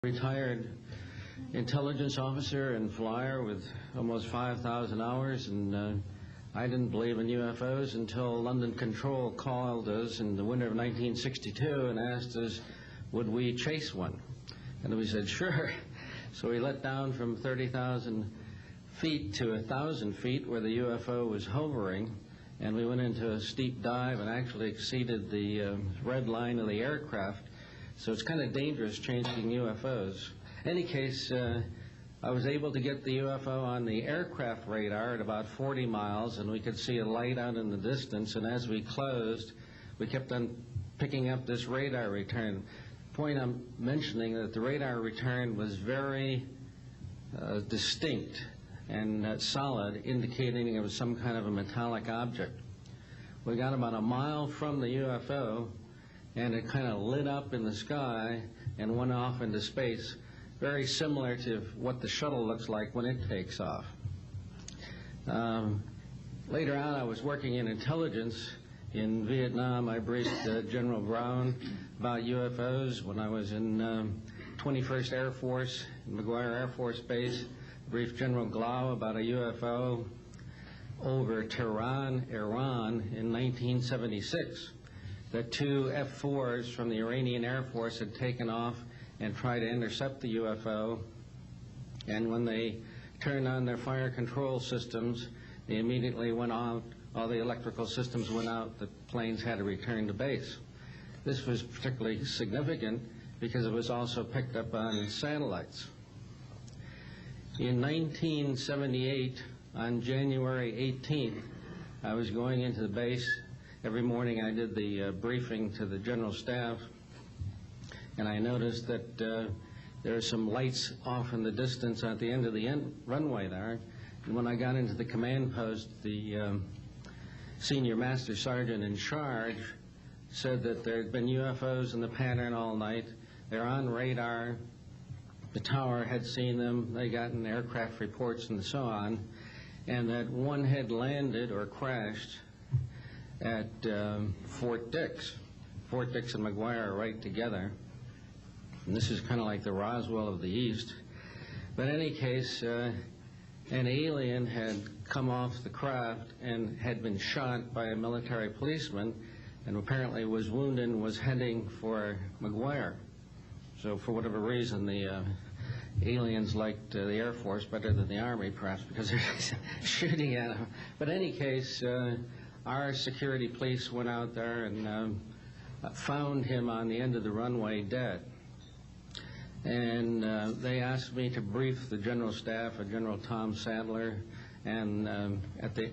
Retired intelligence officer and flyer with almost 5,000 hours, and I didn't believe in UFOs until London Control called us in the winter of 1962 and asked us would we chase one, and we said sure. So we let down from 30,000 feet to 1,000 feet where the UFO was hovering, and we went into a steep dive and actually exceeded the red line of the aircraft. So it's kind of dangerous chasing UFOs. In any case, I was able to get the UFO on the aircraft radar at about 40 miles, and we could see a light out in the distance, and as we closed, we kept on picking up this radar return. The point I'm mentioning that the radar return was very distinct and solid, indicating it was some kind of a metallic object. We got about a mile from the UFO, and it kind of lit up in the sky and went off into space, very similar to what the shuttle looks like when it takes off. Later on, I was working in intelligence in Vietnam. I briefed General Brown about UFOs. When I was in 21st Air Force, McGuire Air Force Base, briefed General Glau about a UFO over Tehran, Iran in 1976. That two F-4s from the Iranian Air Force had taken off and tried to intercept the UFO, and when they turned on their fire control systems, they immediately went on. All the electrical systems went out. The planes had to return to base. This was particularly significant because it was also picked up on satellites. In 1978, on January 18th, I was going into the base. Every morning I did the briefing to the general staff, and I noticed that there are some lights off in the distance at the end of the runway there. And when I got into the command post, the senior master sergeant in charge said that there had been UFOs in the pattern all night. They're on radar. The tower had seen them. They gotten aircraft reports and so on, and that one had landed or crashed at Fort Dix. Fort Dix and McGuire are right together. And this is kind of like the Roswell of the East. But in any case, an alien had come off the craft and had been shot by a military policeman, and apparently was wounded and was heading for McGuire. So for whatever reason, the aliens liked the Air Force better than the Army, perhaps because they're shooting at them. But in any case, our security police went out there and found him on the end of the runway dead. And they asked me to brief the general staff, General Tom Sadler, and at the